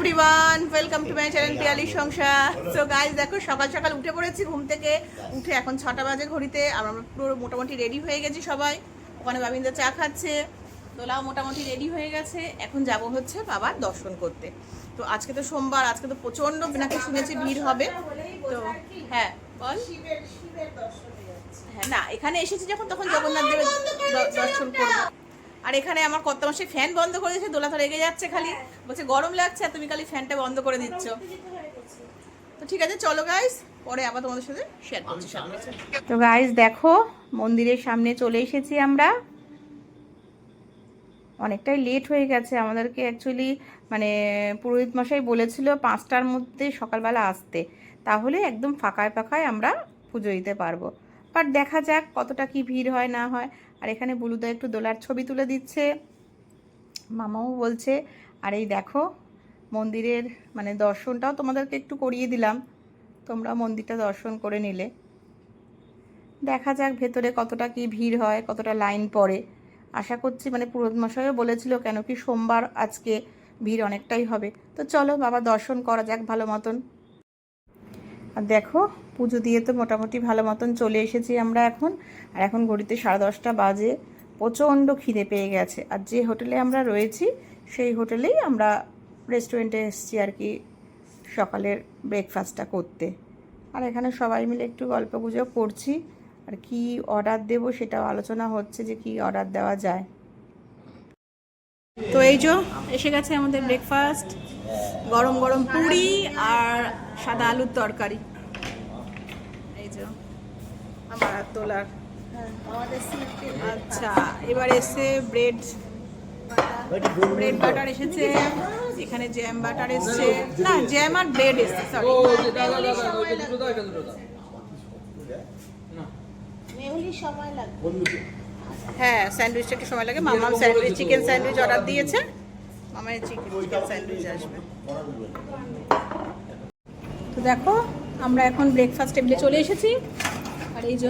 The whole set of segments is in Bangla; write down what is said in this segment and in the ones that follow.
Everyone, welcome to my channel Piyali Sansar. So guys, দেখো সকাল সকাল উঠে পড়েছি ঘুম থেকে। উঠে এখন 6টা বাজে ঘড়িতে। আমরা পুরো মোটামুটি রেডি হয়ে গেছি সবাই। ওখানে বাবিন্দা চা খাচ্ছে, দোলাও মোটামুটি রেডি হয়ে গেছে। এখন যাব হচ্ছে বাবার দর্শন করতে। তো আজকে তো সোমবার, আজকে তো প্রচণ্ড নাকি শুনেছি ভিড় হবে। তো হ্যাঁ বল। হ্যাঁ না, এখানে এসেছি যখন তখন জগন্নাথ দেবের দর্শন করবো। আর এখানে আমার কত মাসে ফ্যান বন্ধ করে দিয়েছে, দোলা তো রেগে যাচ্ছে, খালি বলছে গরম লাগছে আর তুমি খালি ফ্যানটা বন্ধ করে দিচ্ছ। তো ঠিক আছে, চলো গাইস, পরে আবার তোমাদের সাথে শেয়ার করছি সব কিছু। তো গাইস দেখো, মন্দিরের সামনে চলে এসেছি আমরা। অনেকটাই লেট হয়ে গেছে আমাদেরকে। অ্যাকচুয়ালি মানে পুরোহিত মশাই বলেছিল 5টার মধ্যে সকালবেলা আসতে, তাহলে একদম ফাঁকায় ফাঁকায় আমরা পুজো দিতে পারবো। বাট দেখা যাক কতটা কি ভিড় হয় না হয়। আর এখানে বুলুদা একটু দোলার ছবি তুলে দিচ্ছে, মামাও বলছে। আর এই দেখো মন্দিরের মানে দর্শনটাও তোমাদেরকে একটু করিয়ে দিলাম, তোমরা মন্দিরটা দর্শন করে নিলে। দেখা যাক ভেতরে কতটা কি ভিড় হয়, কতটা লাইন পড়ে। আশা করছি মানে পুরোহিত মশাইও বলেছিল কেন কি সোমবার আজকে ভিড় অনেকটাই হবে। তো চলো বাবা দর্শন করা যাক ভালো মতন। আর দেখো পুজো দিয়ে তো মোটামুটি ভালো মতন চলে এসেছি আমরা এখন। আর এখন ঘড়িতে 10:30 বাজে। প্রচণ্ড খিদে পেয়ে গেছে। আর যে হোটেলে আমরা রয়েছি সেই হোটেলেই আমরা রেস্টুরেন্টে এসেছি আর কি সকালের ব্রেকফাস্টটা করতে। আর এখানে সবাই মিলে একটু গল্প গুজব করছি। আর কি অর্ডার দেব সেটাও আলোচনা হচ্ছে যে কি অর্ডার দেওয়া যায়। তো এই যে এসে গেছে আমাদের ব্রেকফাস্ট, গরম গরম পুরি আর সাদা আলুর তরকারি। এই যে আমার তোলার। আচ্ছা, এবার এসে ব্রেড বাটার এসেছে, এখানে জ্যাম বাটার এসেছে, না জ্যাম আর ব্রেড এসেছে, সরি। হ্যাঁ, স্যান্ডউইচটা একটু সময় লাগে। মামাম স্যান্ডউইচ, চিকেন স্যান্ডউইচ অর্ডার দিয়েছে। মামার চিকেন স্যান্ডউইচ আসবে। তো দেখো আমরা এখন ব্রেকফাস্ট টেবিলে চলে এসেছি। আর এই যে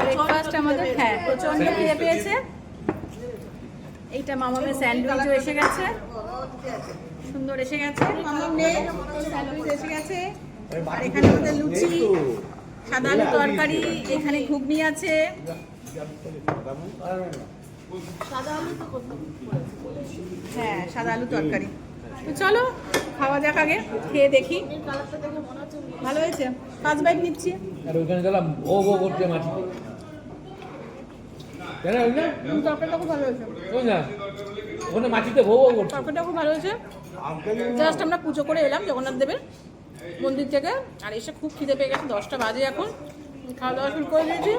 ব্রেকফাস্ট আমাদের, হ্যাঁ প্রচণ্ড খিদে পেয়েছে। এইটা মামামের স্যান্ডউইচও এসে গেছে, সুন্দর এসে গেছে। মামামের স্যান্ডউইচ এসে গেছে। আর এখানে আমাদের লুচি, সাদা আলু তরকারি, এখানে ঘুগনি আছে। হ্যাঁ সাদা আলু তরকারি। তো চলো খাওয়া যাক, আগে খেয়ে দেখি। ভালো হয়েছে, 5 বাইট নিচ্ছি। আর ওখানে গেলাম ও করতে মাছি কেন ওই না তরকারিটা খুব ভালো হয়েছে। ওই না ওখানে মাছিতে করতে তরকারিটা খুব ভালো হয়েছে। জাস্ট আমরা পুজো করে এলাম জগন্নাথ দেবের মন্দির থেকে। আর এসে খুব খিদে পেয়ে গেছে, 10টা বাজে এখন। খাওয়া দাওয়া শুরু করে দিয়েছি।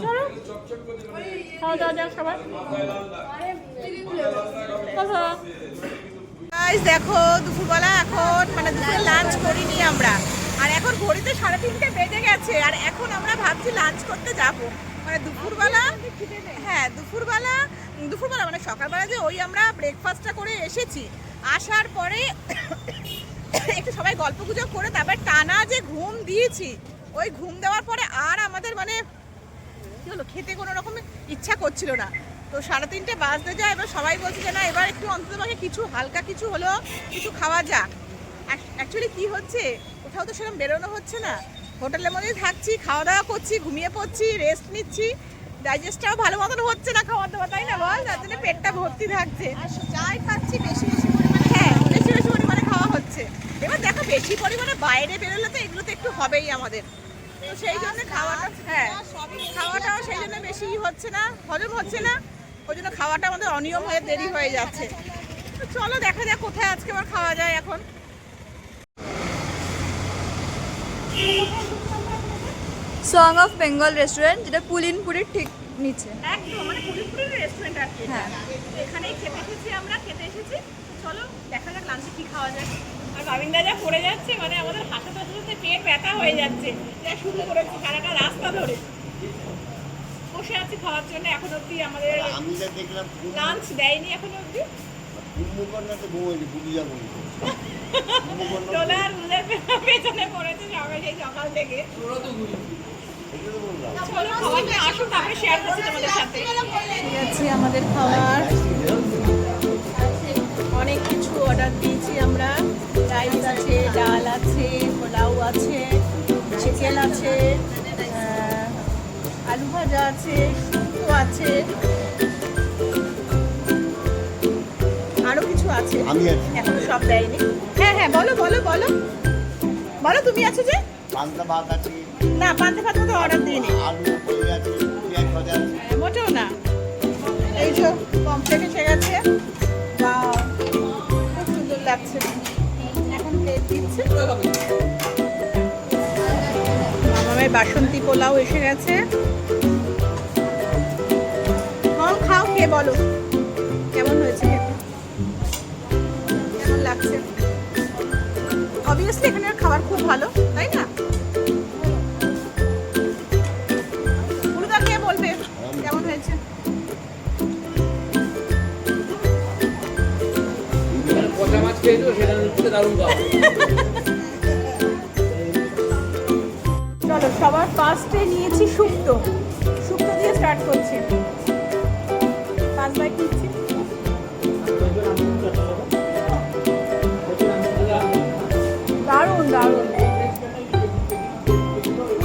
চলো খাওয়া দাওয়া যাক সবাই। দেখো দুপুরবেলা এখন মানে দুপুরে লাঞ্চ করিনি আমরা। আর এখন ঘড়িতে 3:30 বেজে গেছে। আর এখন আমরা ভাবছি লাঞ্চ করতে যাব। মানে দুপুরবেলা, হ্যাঁ দুপুরবেলা মানে সকালবেলা যে ওই আমরা ব্রেকফাস্টটা করে এসেছি, আসার পরে একটু সবাই গল্প গুজব করে তারপর টানা যে ঘুম দিয়েছি, ওই ঘুম দেওয়ার পরে আর আমাদের মানে কি হলো, খেতে কোনো রকম ইচ্ছা করছিল না। তো 3:30 বাজতে যায়। এবার সবাই বলছে যে না এবার একটু অন্ততপক্ষে কিছু হালকা কিছু হলো কিছু খাওয়া যাক। অ্যাকচুয়ালি কি হচ্ছে, কোথাও তো সেরকম বেরোনো হচ্ছে না, হোটেলের মধ্যেই থাকছি, খাওয়া দাওয়া করছি, ঘুমিয়ে পড়ছি, রেস্ট নিচ্ছি। ডাইজেস্টটাও ভালো মতন হচ্ছে না খাওয়া দাওয়া, তাই না বল? তার জন্য পেটটা ভর্তি থাকছে। যাই খাচ্ছি বেশি পরিমাণে, হ্যাঁ বেশি পরিমাণে খাওয়া হচ্ছে। এবার দেখো বেশি পরিমাণে বাইরে বেরোলে তো এগুলো তো একটু হবেই আমাদের। তো সেই জন্য খাওয়াটা, হ্যাঁ খাওয়াটাও সেই জন্য বেশি হচ্ছে না, হজম হচ্ছে না। ওই জন্য খাওয়াটা আমাদের অনিয়ম হয়ে দেরি হয়ে যাচ্ছে। তো চলো দেখা যাক কোথায় আজকে আবার খাওয়া যায় এখন। সং অফ বেঙ্গল রেস্টুরেন্ট, যেটা পুলিনপুরের ঠিক নিচে। একদম মানে পুলিনপুরের রেস্টুরেন্ট আর কি। হ্যাঁ, এখানেই খেতে এসেছি আমরা, খেতে এসেছি। চলো দেখা যাক লাঞ্চে কি খাওয়া যায়। আর বাবিন্দা যা পড়ে যাচ্ছে, মানে আমাদের হাসাতে হাসাতে পেট ব্যথা হয়ে যাচ্ছে। যা শুরু করেছি সারাটা রাস্তা ধরে বসে আছি খাওয়ার জন্য। এখন অব্দি আমাদের লাঞ্চ দেয়নি এখন অব্দি। ডলার পেছনে পড়েছে সবাই সেই সকাল থেকে। চলো খাবারটা আসুন, তারপরে শেয়ার করছি তোমাদের সাথে। ঠিক আছে, আমাদের খাবার অনেক কিছু অর্ডার দিয়েছি আমরা। আছে, চিকেন আছে, আলু ভাজা আছে, শুক্তো আছে, আরো কিছু আছে এখন সব দেয়নি। হ্যাঁ হ্যাঁ বলো বলো বলো বলো, তুমি আছো যে? পান্তা ভাত আছে, না পান্তা ভাত তো অর্ডার দিইনি, আলু পনির আছে, পেঁয়াজ ভাজা আছে। মোটেও না। এই যে কমপ্লেট এসে গেছে, বা খুব সুন্দর লাগছে। এখন প্লেট দিচ্ছে। মামামের বাসন্তী পোলাও এসে গেছে। হ্যাঁ খাও, কে বলো কেমন হয়েছে খেতে, কেমন লাগছে? অবভিয়াসলি এখানের খাবার খুব ভালো, তাই না? গুরুদা কে বলবে কেমন হয়েছে? পচা মাছ খেয়েছো, সেটা হচ্ছে দারুণ খাওয়া। চলো সবার ফার্স্টে নিয়েছি শুক্তো, শুক্তো দিয়ে স্টার্ট করছি। 5 বাইট নিচ্ছি। দারুণ দারুণ,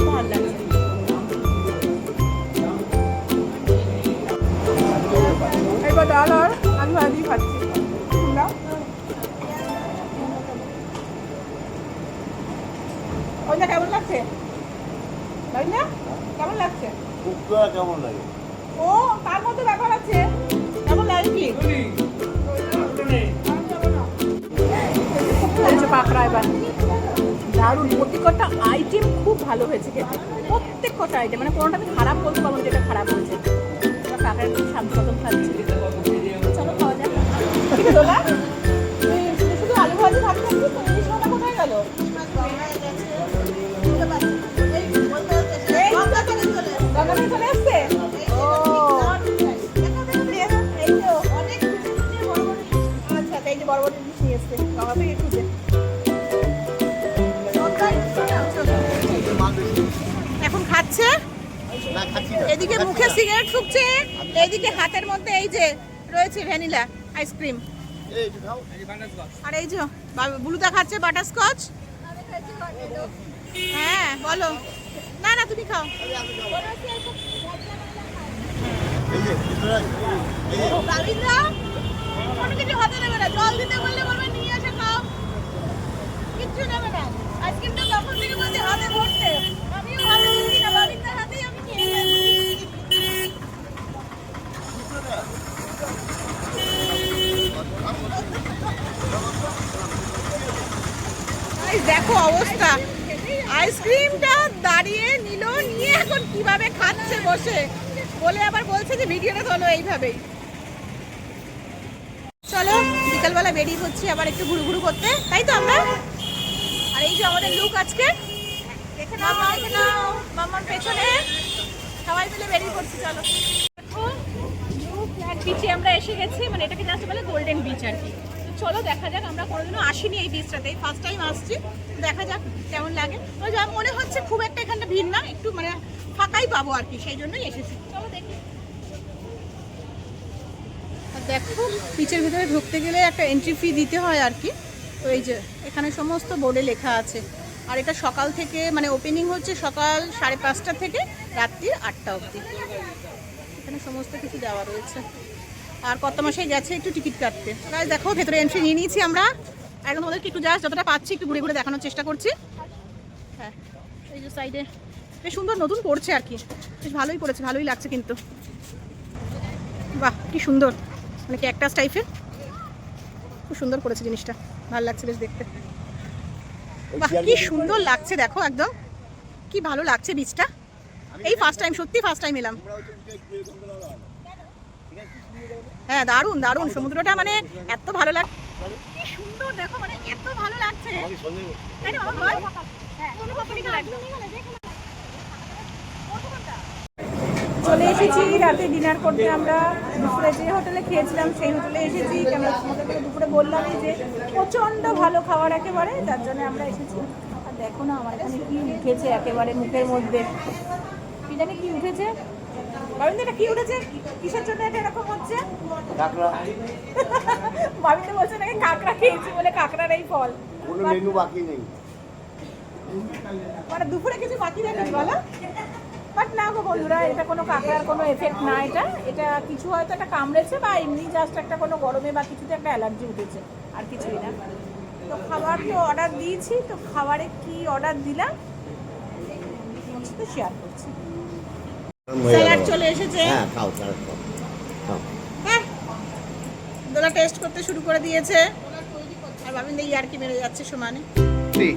ভালো লাগছে। এবার ডাল আর আলু ভাজি খাচ্ছি। তোমরা? ওইটা কেমন লাগছে? তাই না? কেমন লাগছে? শুক্তো কেমন লাগে? ও তার মধ্যে ব্যাপার আছে, কেমন লাগে কি? পাকড়া এবার দারুণ, প্রত্যেকটা আইটেম খুব ভালো হয়েছে খেতে, প্রত্যেক কটা আইটেম, মানে কোনোটা আমি খারাপ বলতে পারবো না যেটা খারাপ হয়েছে। কাঁকড়ার খুব শান্ত মতন খাচ্ছি। চলো খাওয়া যাক। দোলা শুধু আলু ভাজি ভাত খাচ্ছি, তো ইলিশ মাছটা কোথায় গেল? গঙ্গা থেকে চলে আসছে? ও আচ্ছা, এই যে বড় বড় ইলিশ নিয়ে এসছে গঙ্গা থেকে খুঁজে। এখন খাচ্ছে, না খাচ্ছি না। এদিকে মুখে সিগারেট ফুঁকছে, এইদিকে হাতের মধ্যে এই যে রয়েছে ভ্যানিলা আইসক্রিম, এই যে খাও। আর এই যে বুলুদা খাচ্ছে বাটারস্কচ। হ্যাঁ বলো। না না তুমি খাও। এই যে ভিতরে এই যে রাবীন্দ্রা কোনো কিছু হাতে নেবে না, জল দিতে বললে বলবে নিয়ে এসে খাও, কিচ্ছু নেবে না। আইসক্রিমটা তখন থেকে বলতে হাতে ধরতে, আমিও হাতে দিচ্ছি না, রাবীন্দ্রার হাতেই আমি খেয়ে যাচ্ছি। দেখো অবস্থা, আইসক্রিমটা দাঁড়িয়ে নিল, নিয়ে এখন কিভাবে খাচ্ছে বসে, বলে আবার বলছে যে ভিডিওটা তোলো এইভাবেই। চলো বিকালবেলা বেরিয়ে হচ্ছে আবার একটু ঘুরু ঘুরু করতে, তাই তো আমরা। আর এই যে আমাদের লুক আজকে, দেখে নাও দেখে নাও, মামার পেছনে সবাই মিলে বেরিয়ে পড়ছি। চলো বিচে আমরা এসে গেছি, মানে এটাকে জাস্ট বলে গোল্ডেন বিচ আর কি। চলো দেখা যাক, আমরা কোনোদিনও আসিনি এই বিচটাতে, ফার্স্ট টাইম আসছি, দেখা যাক কেমন লাগে। ওই যা মনে হচ্ছে খুব একটা এখানটা ভিড় না, একটু মানে ফাঁকাই পাবো আর কি, সেই জন্যই এসেছি। চলো দেখি। দেখো বিচের ভিতরে ঢুকতে গেলে একটা এন্ট্রি ফি দিতে হয় আর কি। তো এই যে এখানে সমস্ত বোর্ডে লেখা আছে, আর এটা সকাল থেকে মানে ওপেনিং হচ্ছে সকাল 5:30 থেকে রাত্রি 8টা অবধি। এখানে সমস্ত কিছু দেওয়া রয়েছে। আর কত মাসে গেছে একটু টিকিট কাটতে। গাইস দেখো ভেতরে এন্ট্রি নিয়ে নিয়েছি আমরা, এখন তোমাদেরকে একটু জাস্ট যতটা পাচ্ছি একটু ঘুরে ঘুরে দেখানোর চেষ্টা করছি। হ্যাঁ এই যে সাইডে বেশ সুন্দর নতুন করছে আর কি, বেশ ভালোই করেছে, ভালোই লাগছে কিন্তু। বাহ কি সুন্দর, মানে ক্যাকটাস টাইপের, খুব সুন্দর করেছে জিনিসটা, ভালো লাগছে বেশ দেখতে। বাহ কি সুন্দর লাগছে, দেখো একদম কি ভালো লাগছে বিচটা। এই ফার্স্ট টাইম, সত্যি ফার্স্ট টাইম এলাম। হ্যাঁ দারুণ দারুণ, সমুদ্রটা মানে এত ভালো লাগছে, কি সুন্দর দেখো, মানে এত ভালো লাগছে। চলে এসেছি রাতে ডিনার করতে, আমরা দুপুরে যে হোটেলে খেয়েছিলাম সেই হোটেলে এসেছি। কেন তোমাদেরকে দুপুরে বললামই যে প্রচণ্ড ভালো খাবার একেবারে, যার জন্য আমরা এসেছি। আর দেখো না আমার এখানে কি উঠেছে একেবারে মুখের মধ্যে, কি জানি কি উঠেছে। বাবিন্দা এটা কি উঠেছে, কিসের জন্য এটা এরকম হচ্ছে? কাঁকড়া। বাবিন্দা বলছে নাকি কাঁকড়া খেয়েছি বলে কাঁকড়ার এই ফল। কোনো মেনু বাকি নেই। মানে দুপুরে কিছু বাকি রাখিস বলো? বাট না গো বন্ধুরা, এটা কোনো কাঁকড়ার কোনো এফেক্ট না, এটা কিছু হয়তো একটা কামড়েছে বা এমনি জাস্ট একটা কোনো গরমে বা কিছুতে একটা অ্যালার্জি উঠেছে, আর কিছুই না। তো খাবার তো অর্ডার দিয়েছি, তো খাবারে কি অর্ডার দিলাম তোমার সাথে শেয়ার করছি। স্যালাড চলে এসেছে। হ্যাঁ খাও স্যালাড খাও খাও হ্যাঁ, দোলা টেস্ট করতে শুরু করে দিয়েছে, আর বাবিন দিয়ে ইয়ার্কি মেরে যাচ্ছে সমানে। ঠিক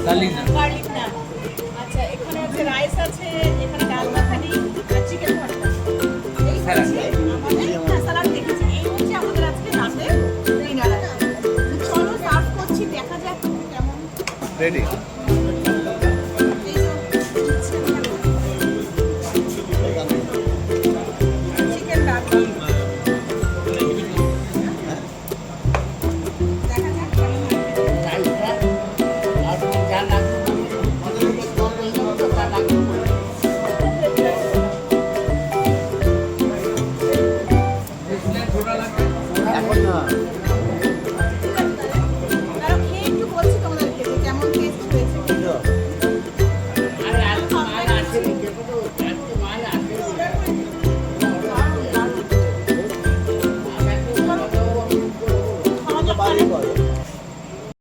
Garlic naan. গার্লিক নান। আচ্ছা, এখানে আছে রাইস আছে, এখানে ডাল মাখানি আর চিকেন ভর্তা। এই হচ্ছে আমাদের স্যালাড দেখেছি। এই হচ্ছে আমাদের আজকে রাতে ডিনার। চলো সার্ভ করছি, দেখা যাক কেমন। রেডি